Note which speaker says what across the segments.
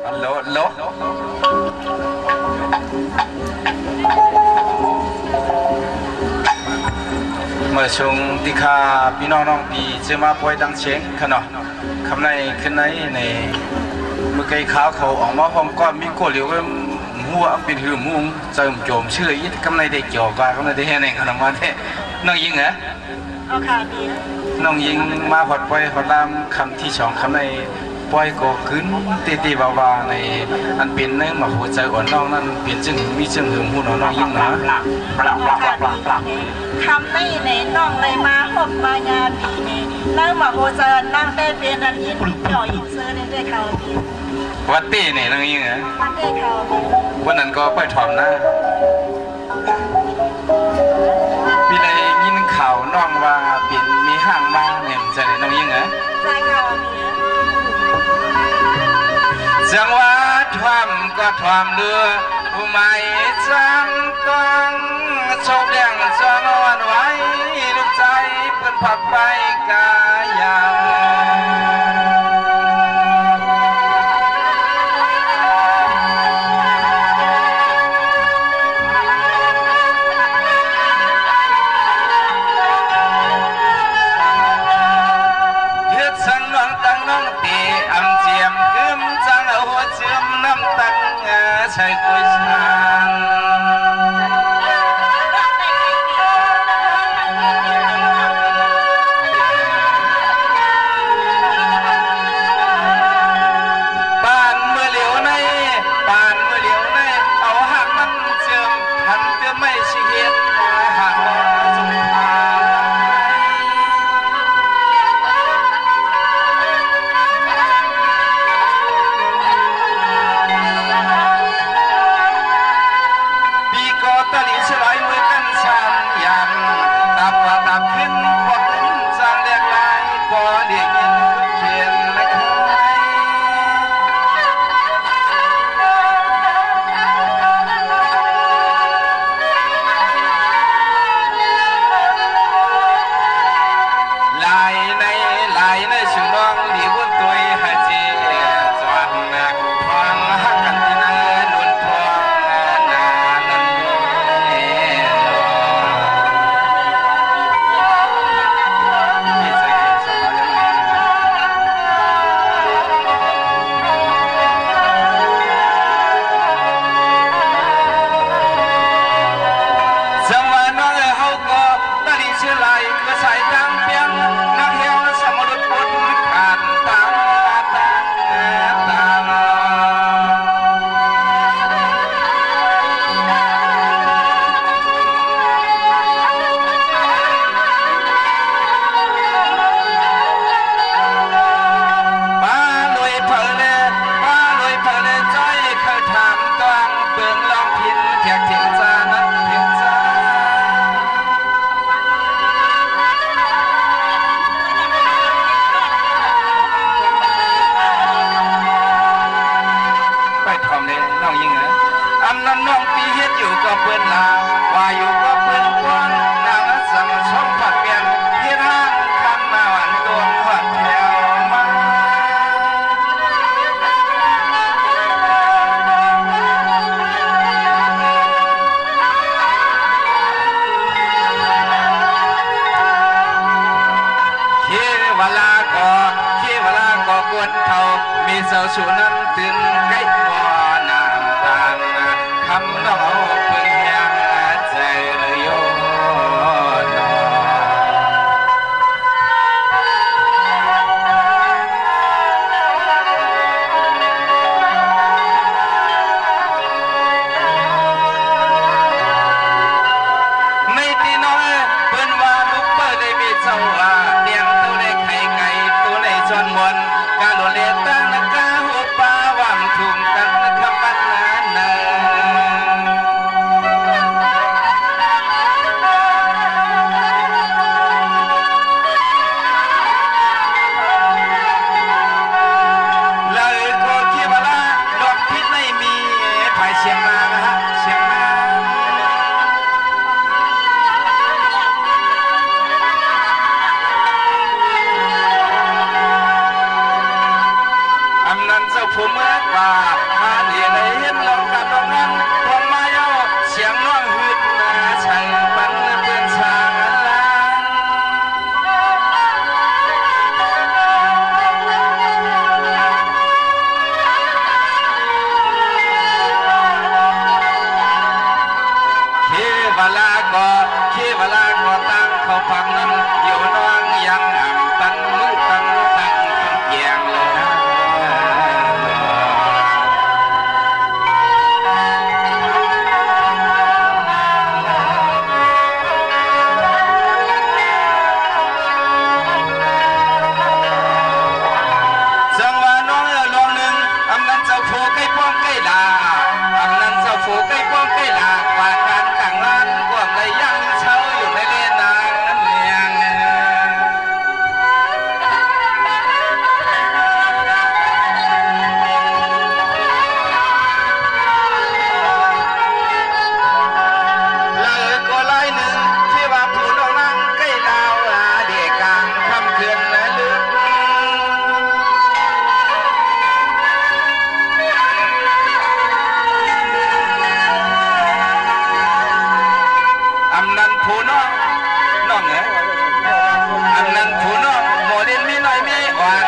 Speaker 1: ฮัลโหลฮัลโหลเมื่อช่วงที่ข้าพี่น้องปีจะมาป่วยดังเชียงขนาดคำในขึ้นในเมื่อไก่ขาวเขาออกมาพร้อมก้อนมีก้อนเหลวก็หัวเป็นหืมมุ้งเจิมโจมชื่ออีกคำในได้เกี่ยวกับคำในได้แห่งขนาดมาเนี่ยน้องยิงเหรอ
Speaker 2: เอาค่ะดี
Speaker 1: น้องยิงมาหอดป่วยหอดลามคำที่สองคำในป่วยก็ขึ้นตีบาวาในอันเป็นในมาหัวใจอ่อนน้องนั่นเปลี่ยนจึงมีจึงหืมหูน้องยิงนะ
Speaker 2: คำในในน้องเลยมาหอบมางานปีนี้นั่งมาโฮเจนนั่งได้เป็นอันยินจ่อยินเซอร์ได้เขาดี
Speaker 1: วัดเต้เนี่ยน้องยิงเหรอ
Speaker 2: วัดเต้เขา
Speaker 1: วันนั้นก็ไปถอมนะพี่ได้ยินข่าวน้องว่าเปลี่ยนมีห้างมาเนี่ยจะไหนน้องยิงเหรอ
Speaker 2: ใจเขา
Speaker 1: จังหวะทวามก็ทวามเรือผู้ไม่จำต้องโชคแดงจองวันไว้ลูกใจเพื่อนผักไปกายามใช่กุยช่างปานเมื่อเหลียวในปานเมื่อเหลียวในเอาหักมันเจิมหันเตือไม่ชีเห็นหักสุภาเจ้าชูนั้นตื่นไก่วอน้ำตาลคำน้องเพิ่งยังใจเลยโยนไม่ตีน้อยเพิ่นว่าลูกเปิดได้มีเจ้าว่าเลี้ยงตัวได้ไข่ไก่ตัวได้จนมวนการโดนเลี้ยงตั้งนักกาหัวปลาหวังถุงกัน เจ้าผู้เมื่อว่าหาดีในเห็นลองกันลองนั้นพวงมาย่อเสียงน้องหืดนาช่างปันเปื้อนชางลางเวลาก็ตั้งเขาฟังนั้นอยู่น้องยังอ่ำตั้งมือตั้งแยงเลยนะจังหวะน้องลองหนึ่งอำนั้นเจ้าผู้ใกล้ป้องใกล้ลาอำนั้นเจ้าผู้ใกล้ป้องใกล้ลากว่าการกลางลานกว่าเลยยังเช่าอยู่ในเลนางนั้นเลียงเลยก็ไล่หนึ่งที่ว่าผู้น้องนั่งใกล้ดาวเด็กกลางคำเขื่อนนะลึกอำนั้นผู้น้องเหรออำนั้นผู้น้องโมเดลมีน้อยมีอ่อน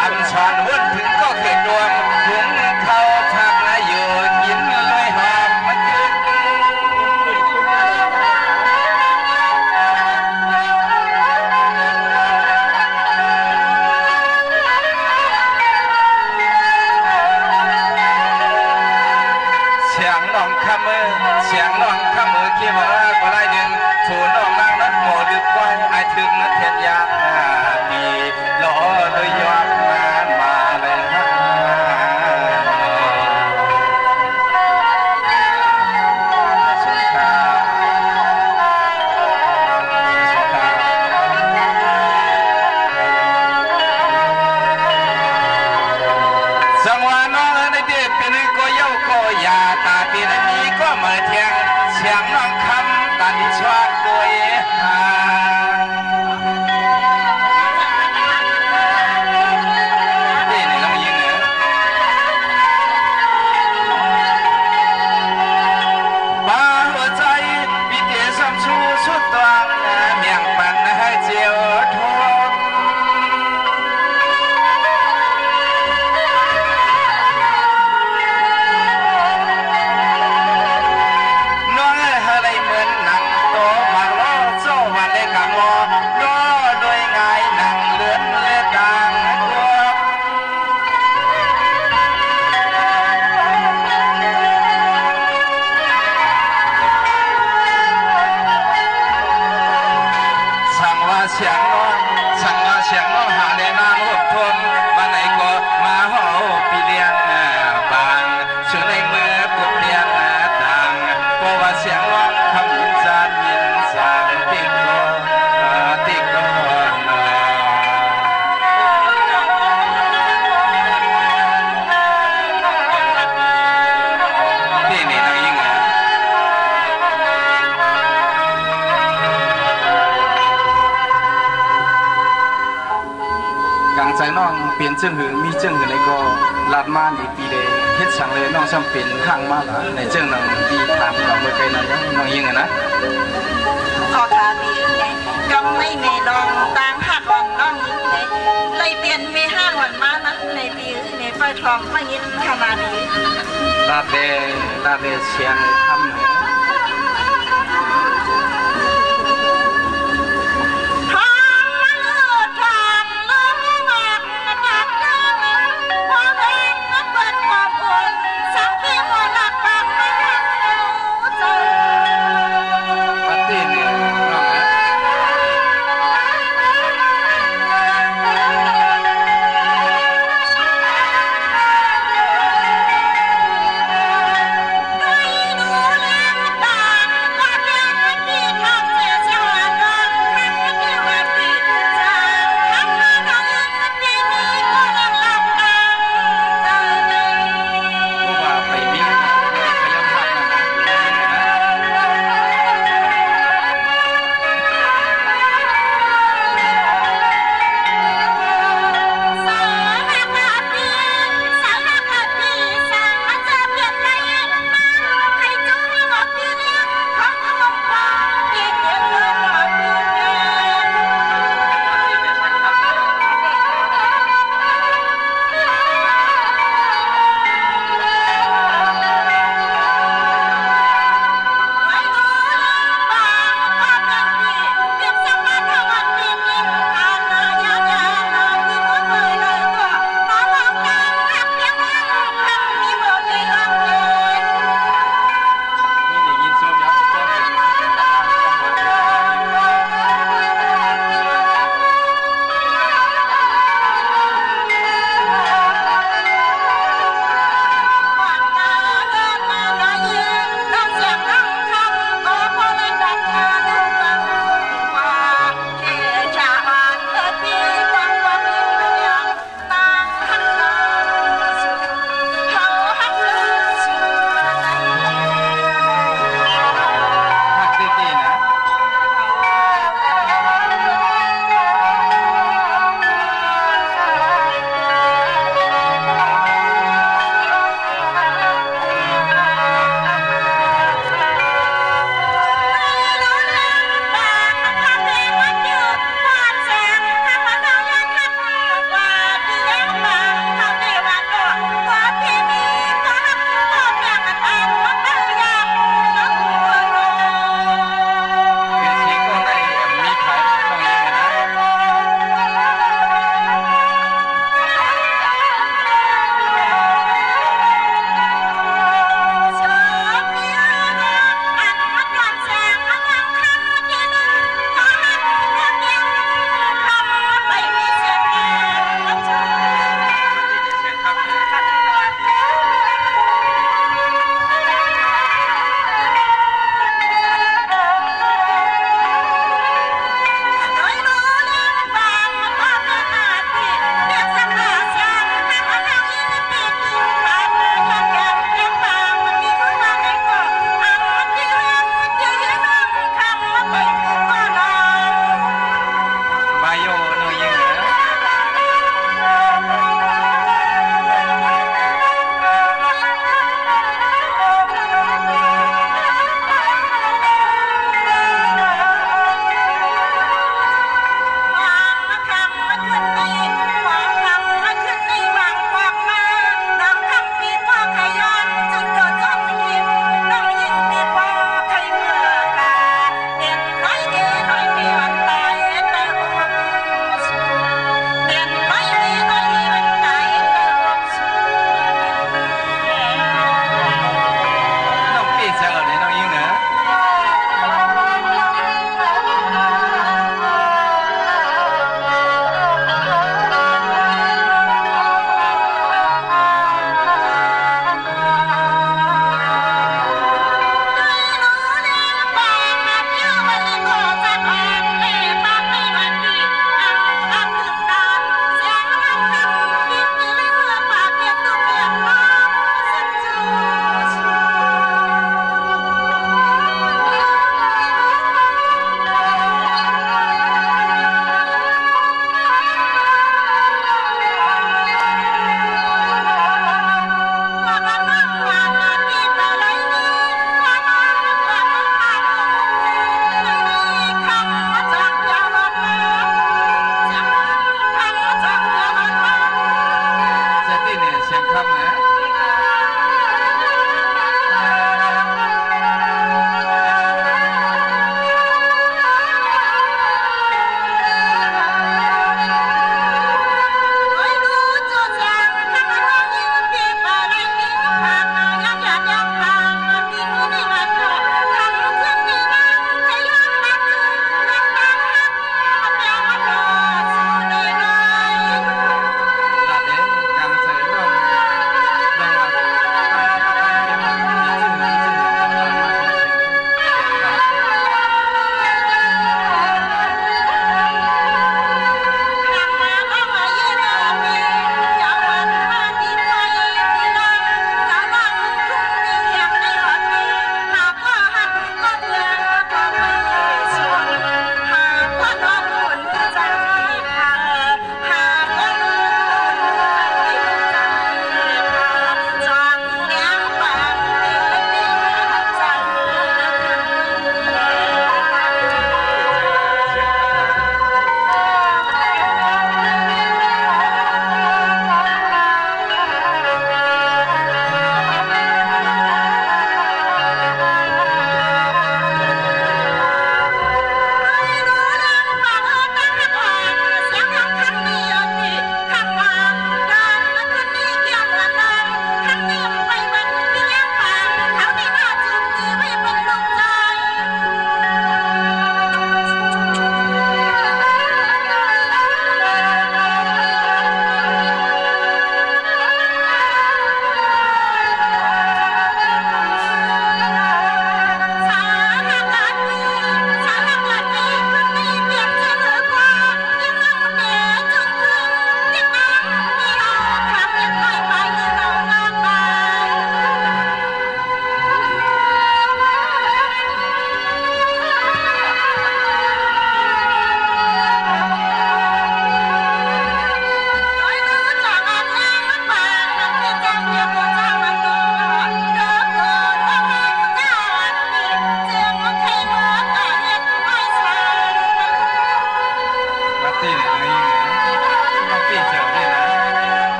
Speaker 1: อำชอนวนถึงก็เกิดดวงถุงเขาพักนะอยู่กินลอยหอบมาจึงเสียงน้องขมือคิดว่าก็ได้หนึ่งผู้น้องนางนั้นโมดึกไว้ไอถึงนั้นเทียนยางดีรอเลยยอดงานมาเลยนะสุขะสังวาน้องในเด็กเป็นก็เย้าก็ยาตาเป็นนี้ก็มาเทียงเสียงน้องคำตันชวดด้วยหาเด่นลองยิงเหรอบ้าหัวใจปีเดียซ้ำชูสุดตวงเมียงปันให้เจียวทองน้องอะไรเหมือนหนังโตมาล้อโซ่มาเล็กกะงอล้อโดยง่ายหนังเลือนเลือดางตัวสั่งว่าเสียงน้องหาเลนางอดทนวันไหนก็มาห่อปีเลี้ยงบางช่วยในมือปุดเลี้ยงต่างเพราะว่าเสียงน้องคำยินจานยินสางติ๊กก็นี่นางยิงกลางใจน้องเปลี่ยนเจิ้งหือมีเจิ้งหือในก็ลาดมาในปีเดเฮ็ดสั่งเลยน้องช่างเปลี่ยนข้างมาละในเจิ้งนางปีถามกับเมื่อไกลนั่นน้องยิงนะ
Speaker 2: ขอถามอีกไงกำไม่ในดองต่างหักอ่อนน้องยิงไงเลยเปลี่ยนมีห้าวันมานั้นในปีในไฟทองไม่ยินขนาดนี้
Speaker 1: ลาดเดเชียงทำไหน
Speaker 2: ทองมันเลือดทองเลือดมากจากเลือดพอเองก็เปิดความอุ่นสักที่หัวหลักปากไม่ทันรู้ใจ
Speaker 1: ปาร์ตี้นี่น้องนะ
Speaker 2: ไม่รู้แล้ว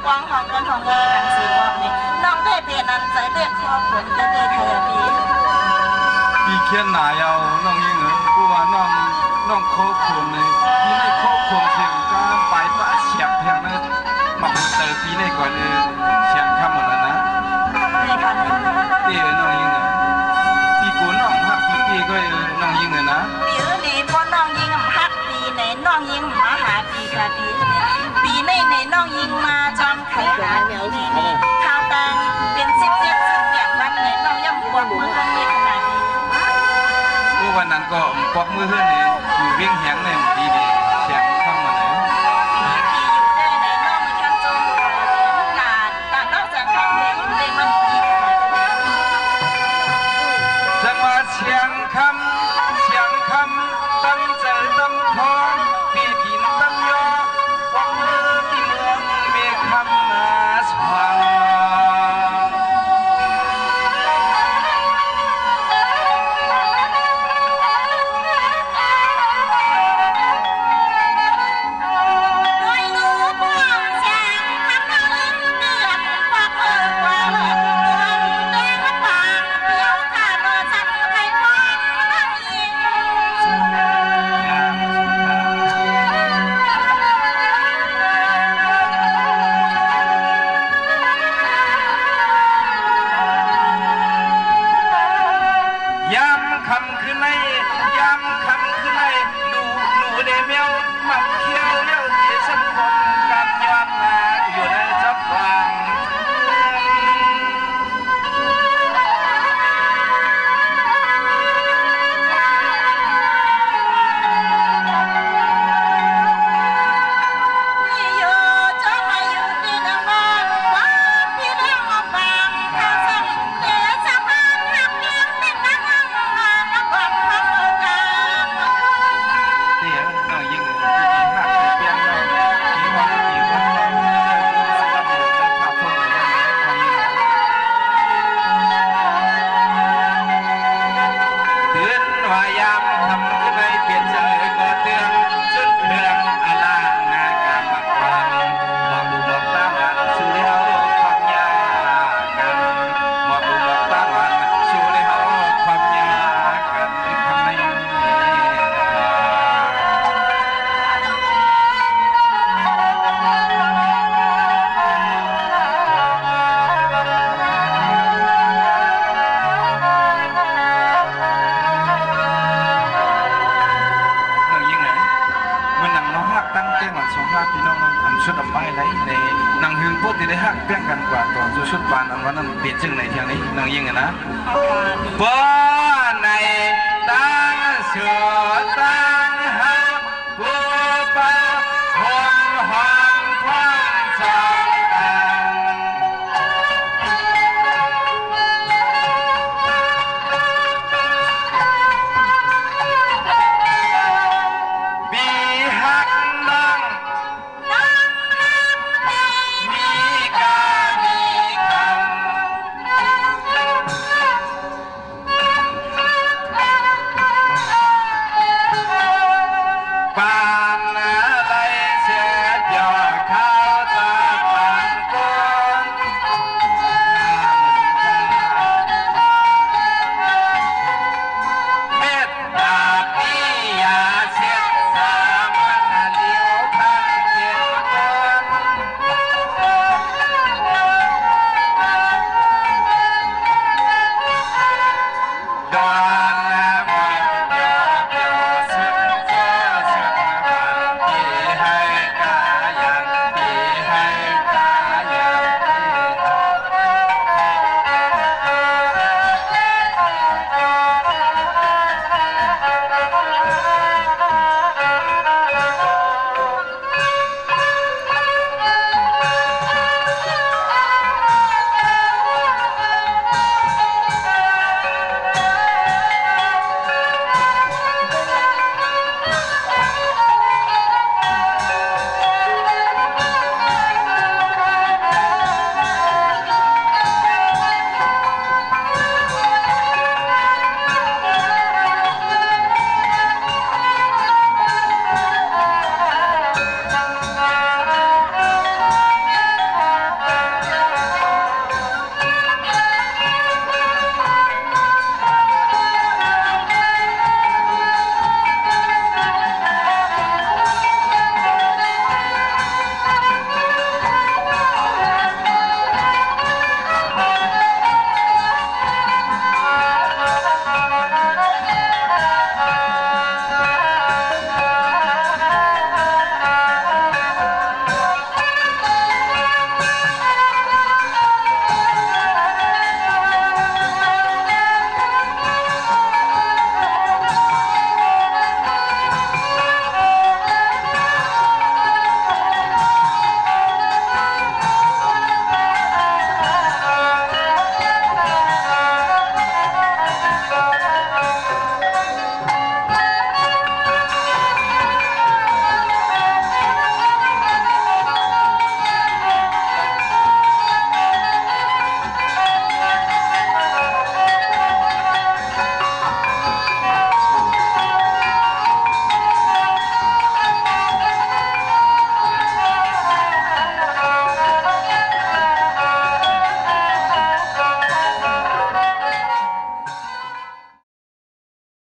Speaker 2: กว้างของเงินของเงินกันสีบอกนี่น้องได้เพียนั้นใจเด็กคอผมจะได้ไทยปี
Speaker 1: ปีเขียนหนาเอาน้องยิ่งเหรอกูว่าน้องโคขมเลยปีในโคขมเสียงก็ไปป้าเสียบเพียงนั้นมาเติมปีในก่อนเสียงคำหมดแล้วนะ
Speaker 2: ในค่ะ
Speaker 1: ปีน้องยิ่งเหรอปีกูน้องฮักปีก็น้องยิ่งเหรอนะ
Speaker 2: ปีนี้พอน้องยิงฮักปีไหนน้องยิงมาหาปีค่ะปีในน้องยิงมาจอมไข่หาปีนี่ข้าวตังเป็น10วันไหนน้องย่ำกวางมือกันมีขนาดนี้
Speaker 1: กูวันนั้นก็ปอกมือเฮือนเลยอยู่เวียงแหงเลยปีนี้เสียงคำหมดเลย
Speaker 2: ปีอยู่ได้ไหนน้องมันยังจมการนอกจากคำเลี้ยงได้มันปี
Speaker 1: จังหวะเสียงคำตั้งใจตั้งคอปีถิ่นตั้งยอปอกมือที่เมืองเมฆคำนาสว่าง
Speaker 2: ด้วยรู้ความแสงทั้งนั้นเดือดกว่าเมื่อวานแดงปากเดียวขาดมาสั่งใครฟังนั่งยิง
Speaker 1: ยามคำคืนในยามคำคืนในหนูเดเมียวมักเขียวเลี้ยวที่สังคมกันย้อนมาอยู่ในจับวาง
Speaker 2: พี่อยู่จะมาอยู่ที่นั่งบ้านว่าพี่เลี้ยงมาฟังข้าสั่งเดี๋ยวจะมาหักเลี้ยงเด็กนั่งมาบอกพักกลาง
Speaker 1: เดี๋ยวน้องยิ่งที่มีหักเปลี่ยนน้องมีความดีความสำหรับหนูและภาพพจน์ของน้องยิ่งเตือนว่ายามคำคืนในเปลี่ยนใจก็เตือนจนเครื่องอลางงากาบักวันมองดูดอกตาวันสู่เฮาความยากกันมองดูดอกตาวันสู่เฮาความยากกันในคำนี้ น้องยิ่งไงมันหนังน้องหักตั้งแจ้งหลังสองห้าพี่น้องอันชุดอันไปไรในหนังหึงพวกที่ได้หักแจ้งกันกว่าตอนชุดปานอันวันนั้นเปลี่ยนจึงในเที่ยงนี้น้องยิ่งไงนะบ่ในตั้งเสือตา